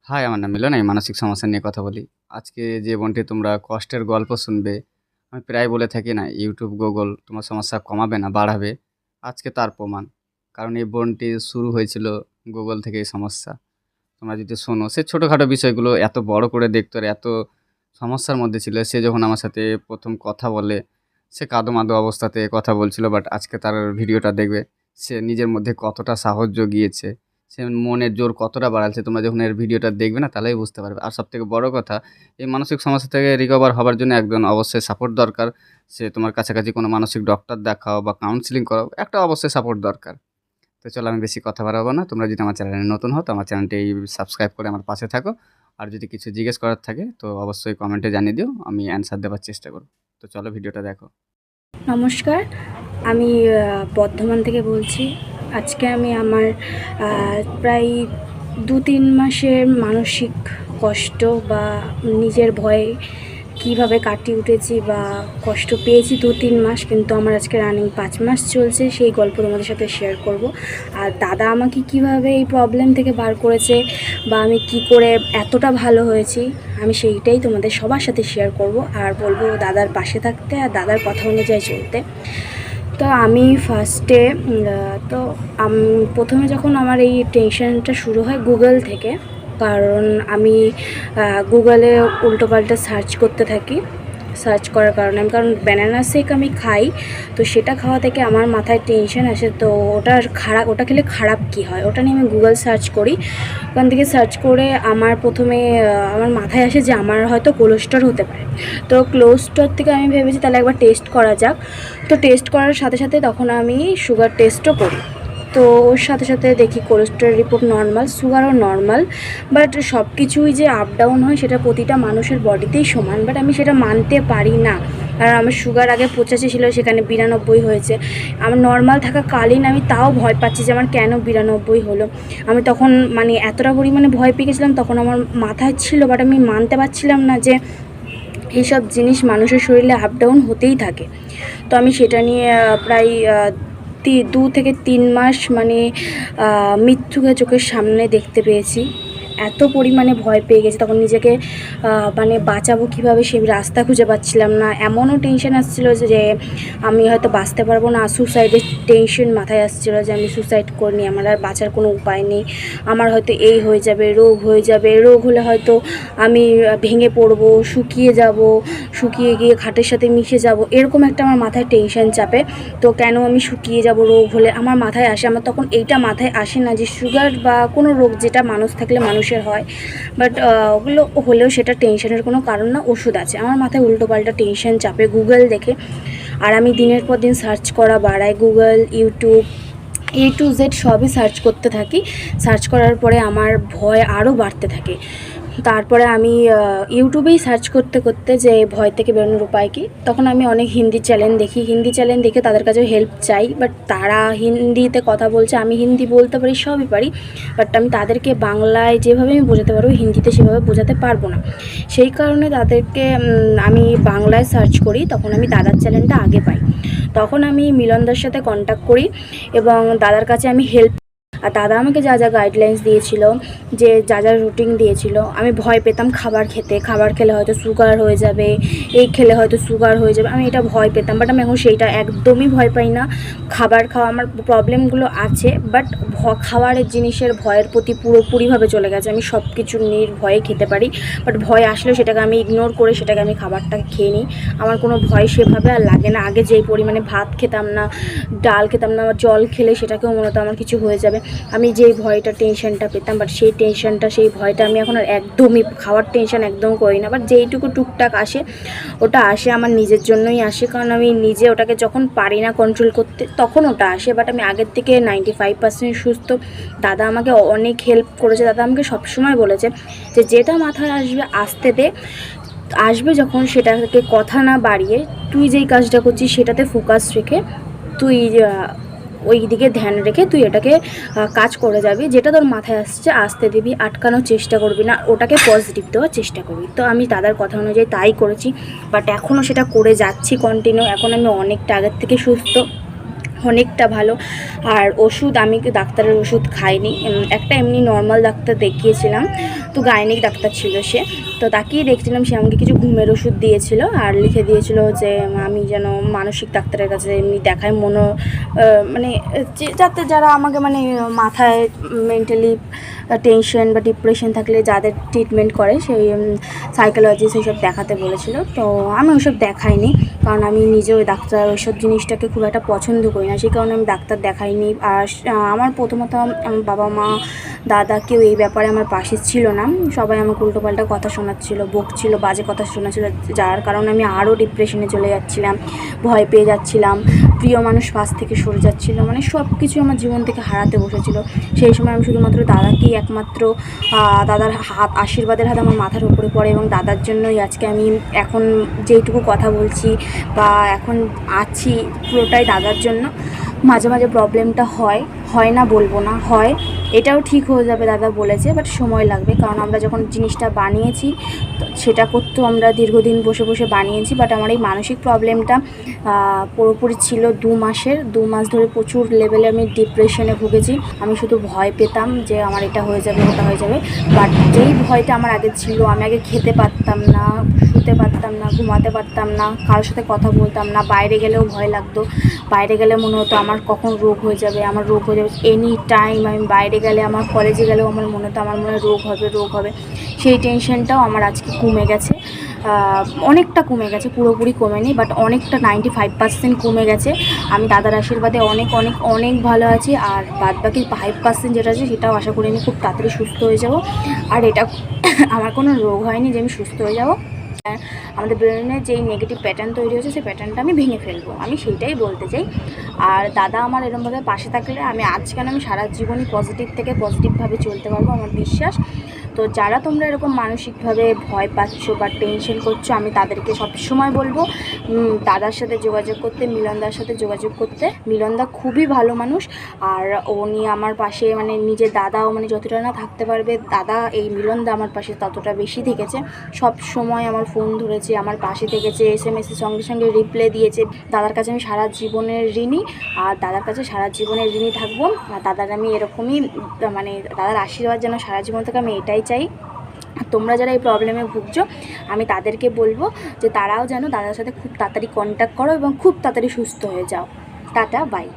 High, আমার নাম মিলন। আমি মানসিক সমস্যা নিয়ে কথা বলি। আজকে যে বোনটি তোমরা কষ্টের গল্প শুনবে, আমি প্রায় বলে থাকি না, YouTube, Google তোমার সমস্যা কমাবে না, বাড়াবে। আজকে তার প্রমাণ। কারণ এই বোনটি শুরু হয়েছিল Google থেকে এই সমস্যা। তোমরা যদি শোনো, সে ছোটোখাটো বিষয়গুলো এত বড় করে দেখতো আর এত সমস্যার মধ্যে ছিল। সে যখন আমার সাথে ১ম কথা বলে, সে কাঁদো-মাদো অবস্থাতে কথা বলছিল। বাট আজকে তার ভিডিওটা দেখবে, সে নিজের মধ্যে কতটা সাহস জগিয়েছে। সে মনের জোর কতটা বাড়াচ্ছে, তোমরা যখন এর ভিডিওটা দেখবে না তাহলেই বুঝতে পারবে। আর সবথেকে বড় কথা, এই মানসিক সমস্যা থেকে রিকভার হবার জন্য একজন অবশ্যই সাপোর্ট দরকার। সে তোমার কাছাকাছি কোনো মানসিক ডক্টর দেখাও বা কাউন্সেলিং করাও, একটা অবশ্যই সাপোর্ট দরকার। তো চলো, আমি বেশি কথা বাড়াবো না। তোমরা যদি আমার চ্যানেলে নতুন হও তো আমার চ্যানেলটি সাবস্ক্রাইব করে আমার পাশে থাকো। আর যদি কিছু জিজ্ঞেস করার থাকে তো অবশ্যই কমেন্টে জানিয়ে দিও, আমি অ্যান্সার দেওয়ার চেষ্টা করব। তো চলো ভিডিওটা দেখো। নমস্কার, আমি বর্ধমান থেকে বলছি। আজকে আমি আমার প্রায় 2-3 মাসের মানসিক কষ্ট বা নিজের ভয়ে কীভাবে কাটিয়ে উঠেছি বা কষ্ট পেয়েছি 2-3 মাস, কিন্তু আমার আজকে রানিং 5 মাস চলছে, সেই গল্প তোমাদের সাথে শেয়ার করব। আর দাদা আমাকে কিভাবে এই প্রবলেম থেকে বার করেছে বা আমি কি করে এতটা ভালো হয়েছি, আমি সেইটাই তোমাদের সবার সাথে শেয়ার করব। আর বলবো দাদার পাশে থাকতে আর দাদার কথা অনুযায়ী চলতে। তো আমি ফার্স্টে তো প্রথমে যখন আমার এই টেনশনটা শুরু হয় গুগল থেকে, কারণ আমি গুগলে উল্টোপাল্টা সার্চ করতে থাকি। সার্চ করার কারণে কারণ ব্যানানা শেক আমি খাই, তো সেটা খাওয়া থেকে আমার মাথায় টেনশন আসে। তো ওটা খেলে খারাপ কী হয় ওটা নিয়ে আমি গুগল সার্চ করি। ওখান থেকে সার্চ করে আমার প্রথমে আমার মাথায় আসে যে আমার হয়তো কোলেস্ট্রল হতে পারে। তো কোলেস্ট্রল থেকে আমি ভেবেছি তাহলে একবার টেস্ট করা যাক। তো টেস্ট করার সাথে সাথে তখন আমি সুগার টেস্টও করি। তো ওর সাথে সাথে দেখি কোলেস্ট্রল রিপোর্ট নর্মাল, সুগারও নর্মাল। বাট সব কিছুই যে আপ ডাউন হয় সেটা প্রতিটা মানুষের বডিতেই সমান, বাট আমি সেটা মানতে পারি না। আর আমার সুগার আগে 85 ছিল, সেখানে 92 হয়েছে। আমার নর্মাল থাকাকালীন আমি তাও ভয় পাচ্ছি যে আমার কেন 92 হলো। আমি তখন মানে এতটা পরিমাণে ভয় পেয়ে গেছিলাম, তখন আমার মাথায় ছিল, বাট আমি মানতে পারছিলাম না যে এইসব জিনিস মানুষের শরীরে আপ ডাউন হতেই থাকে। তো আমি সেটা নিয়ে প্রায় 2 থেকে 3 মাস মানে মৃত্যুকে চোখের সামনে দেখতে পেয়েছি। এত পরিমাণে ভয় পেয়ে গেছি তখন নিজেকে, মানে বাঁচাবো কীভাবে সেই রাস্তা খুঁজে পাচ্ছিলাম না। এমনও টেনশন আসছিলো যে আমি হয়তো বাঁচতে পারবো না, সুসাইডের টেনশন মাথায় আসছিলো যে আমি সুসাইড করিনি, আমার আর বাঁচার কোনো উপায় নেই, আমার হয়তো এই হয়ে যাবে, রোগ হয়ে যাবে, রোগ হলে হয়তো আমি ভেঙে পড়বো, শুকিয়ে গিয়ে খাটের সাথে মিশে যাব, এরকম একটা আমার মাথায় টেনশন চাপে। তো কেন আমি শুকিয়ে যাব রোগ হলে, আমার মাথায় আসে। আমার তখন এইটা মাথায় আসে না যে সুগার বা কোনো রোগ যেটা মানুষ থাকলে মানুষের হয়, বাট ওগুলো হলেও সেটা টেনশনের কোনো কারণ না, ওষুধ আছে। আমার মাথায় উল্টোপাল্টা টেনশন চাপে গুগল দেখে। আর আমি দিনের পর দিন সার্চ করা বাড়াই, Google, YouTube, A to Z সবই সার্চ করতে থাকি। সার্চ করার পরে আমার ভয় আরও বাড়তে থাকে। তারপরে আমি ইউটিউবেই সার্চ করতে করতে যে ভয় থেকে বেরোনোর উপায় কী, তখন আমি অনেক হিন্দি চ্যানেল দেখি। হিন্দি চ্যানেল দেখে তাদের কাছেও হেল্প চাই, বাট তারা হিন্দিতে কথা বলছে, আমি হিন্দি বলতে পারি, সবই পারি, বাট আমি তাদেরকে বাংলায় যেভাবে আমি বোঝাতে পারবো হিন্দিতে সেভাবে বোঝাতে পারবো না। সেই কারণে তাদেরকে আমি বাংলায় সার্চ করি, তখন আমি দাদার চ্যানেলটা আগে পাই। তখন আমি মিলনদার সাথে কন্ট্যাক্ট করি এবং দাদার কাছে আমি হেল্প। আর দাদা আমাকে যা যা গাইডলাইন্স দিয়েছিল, যে যা যা রুটিন দিয়েছিল, আমি ভয় পেতাম খাবার খেতে, খাবার খেলে হয়তো সুগার হয়ে যাবে, এই খেলে হয়তো সুগার হয়ে যাবে, আমি এটা ভয় পেতাম। বাট আমি এখন সেইটা একদমই ভয় পাই না। খাবার খাওয়া, আমার প্রবলেমগুলো আছে, বাট খাবারের জিনিসের ভয়ের প্রতি পুরোপুরিভাবে চলে গেছে। আমি সব কিছু নির্ভয়ে খেতে পারি, বাট ভয় আসলেও সেটাকে আমি ইগনোর করে সেটাকে আমি খাবারটাকে খেয়ে নিই। আমার কোনো ভয় সেভাবে আর লাগে না। আগে যেই পরিমাণে ভাত খেতাম না, ডাল খেতাম না, জল খেলে সেটাকেও মনে হতো আমার কিছু হয়ে যাবে, আমি যেই ভয়টা টেনশনটা পেতাম, বাট সেই টেনশনটা সেই ভয়টা আমি এখন আর একদমই খাওয়ার টেনশন একদম করি না। বাট যেইটুকু টুকটাক আসে ওটা আসে আমার নিজের জন্যই আসে, কারণ আমি নিজে ওটাকে যখন পারি না কন্ট্রোল করতে তখন ওটা আসে। বাট আমি আগের থেকে 95% সুস্থ। দাদা আমাকে অনেক হেল্প করেছে। দাদা আমাকে সবসময় বলেছে যে যেটা মাথায় আসবে আসতে দে, আসবে যখন সেটাকে কথা না বাড়িয়ে তুই যেই কাজটা করছিস সেটাতে ফোকাস রেখে তুই ওই দিকে ধ্যান রেখে তুই এটাকে কাজ করে যাবি, যেটা তোর মাথায় আসছে আসতে দিবি, আটকানোর চেষ্টা করবি না, ওটাকে পজিটিভ দেওয়ার চেষ্টা করবি। তো আমি দাদার কথা অনুযায়ী তাই করেছি, বাট এখনও সেটা করে যাচ্ছি কন্টিনিউ। এখন আমি অনেকটা আগের থেকে সুস্থ। অনেকটা ভালো। আর ওষুধ আমি ডাক্তারের ওষুধ খাইনি, একটা এমনি নর্মাল ডাক্তার দেখিয়েছিলাম, তো গাইনিক ডাক্তার ছিল সে। তো তাকেই দেখছিলাম, সে আমাকে কিছু ঘুমের ওষুধ দিয়েছিল আর লিখে দিয়েছিল যে আমি যেন মানসিক ডাক্তারের কাছে এমনি দেখাই, মানে যাতে যারা আমাকে মানে মাথায় মেন্টালি টেনশন বা ডিপ্রেশন থাকলে যাদের ট্রিটমেন্ট করে সেই সাইকোলজিস্ট এইসব দেখাতে বলেছিল। তো আমি ওইসব দেখাইনি, কারণ আমি নিজে ওই ডাক্তার ওইসব জিনিসটাকে খুব একটা পছন্দ করি না, সেই কারণে আমি ডাক্তার দেখাইনি। আর আমার প্রথমত আমার বাবা মা দাদা কেউ এই ব্যাপারে আমার পাশে ছিল না, সবাই আমাকে উল্টোপাল্টা কথা শোনাচ্ছিল, বকছিল, বাজে কথা শোনাচ্ছিল, যার কারণে আমি আরও ডিপ্রেশনে চলে যাচ্ছিলাম, ভয় পেয়ে যাচ্ছিলাম, প্রিয় মানুষ পাশ থেকে সরে যাচ্ছিলো, মানে সব কিছু আমার জীবন থেকে হারাতে বসেছিল। সেই সময় আমি শুধুমাত্র দাদাকেই একমাত্র দাদার হাত, আশীর্বাদের হাত আমার মাথার উপরে পড়ে, এবং দাদার জন্যই আজকে আমি এখন যেইটুকু কথা বলছি বা এখন আছি পুরোটাই দাদার জন্য। মাঝে মাঝে প্রবলেমটা হয় না বলবো না, হয়, এটাও ঠিক হয়ে যাবে দাদা বলেছে, বাট সময় লাগবে, কারণ আমরা যখন জিনিসটা বানিয়েছি সেটা করতেও আমরা দীর্ঘদিন বসে বসে বানিয়েছি। বাট আমার এই মানসিক প্রবলেমটা পুরোপুরি ছিল 2 মাস ধরে প্রচুর লেভেলে আমি ডিপ্রেশনে ভুগেছি। আমি শুধু ভয় পেতাম যে আমার এটা হয়ে যাবে, ওটা হয়ে যাবে, বাট যেই ভয়টা আমার আগে ছিল, আমি আগে খেতে পারতাম না, শুতে পারতাম না, ঘুমাতে পারতাম না, কারোর সাথে কথা বলতাম না, বাইরে গেলেও ভয় লাগতো, বাইরে গেলে মনে হতো আমার কখন রোগ হয়ে যাবে, আমার রোগ হয়ে যাবে এনি টাইম। আমি বাইরে গেলে, আমার কলেজে গেলেও আমার মনে হতো আমার মনে হয় রোগ হবে। সেই টেনশনটাও আমার আজকে কমে গেছে, অনেকটা কমে গেছে, পুরোপুরি কমেনি, বাট অনেকটা 95% কমে গেছে। আমি দাদার আশীর্বাদে অনেক অনেক অনেক ভালো আছি, আর বাদবাকি 5% যেটা আছে সেটাও আশা করি আমি খুব তাড়াতাড়ি সুস্থ হয়ে যাব। আর এটা আমার কোনো রোগ হয়নি যে আমি সুস্থ হয়ে যাব। আমাদের ব্রেনে যেই নেগেটিভ প্যাটার্ন তৈরি হয়েছে সেই প্যাটার্নটা আমি ভেঙে ফেলবো, আমি সেইটাই বলতে চাই। আর দাদা আমার এরকমভাবে পাশে থাকলে আমি আমি সারা জীবনই পজিটিভ থেকে পজিটিভভাবে চলতে পারবো, আমার বিশ্বাস। তো যারা তোমরা এরকম মানসিকভাবে ভয় পাচ্ছ বা টেনশন করছো, আমি তাদেরকে সবসময় বলবো দাদার সাথে যোগাযোগ করতে, মিলনদার সাথে যোগাযোগ করতে। মিলনদা খুবই ভালো মানুষ, আর উনি আমার পাশে মানে নিজের দাদাও মানে যতটা না থাকতে পারবে, দাদা এই মিলনদা আমার পাশে ততটা বেশি থেকেছে। সব সময় আমার ফোন ধরেছে, আমার পাশে থেকেছে, SMS-এর সঙ্গে সঙ্গে রিপ্লাই দিয়েছে। দাদার কাছে আমি সারা জীবনের ঋণী, আর দাদার কাছে সারা জীবনের ঋণী থাকবো। আর দাদার আমি এরকমই মানে দাদার আশীর্বাদ যেন সারা জীবন থেকে আমি এটাই চাই। তোমরা যারা এই প্রবলেমে ভুগছো, আমি তাদেরকে বলবো যে তারাও যেন দাদার সাথে খুব তাড়াতাড়ি কন্ট্যাক্ট করো এবং খুব তাড়াতাড়ি সুস্থ হয়ে যাও। Tata, by.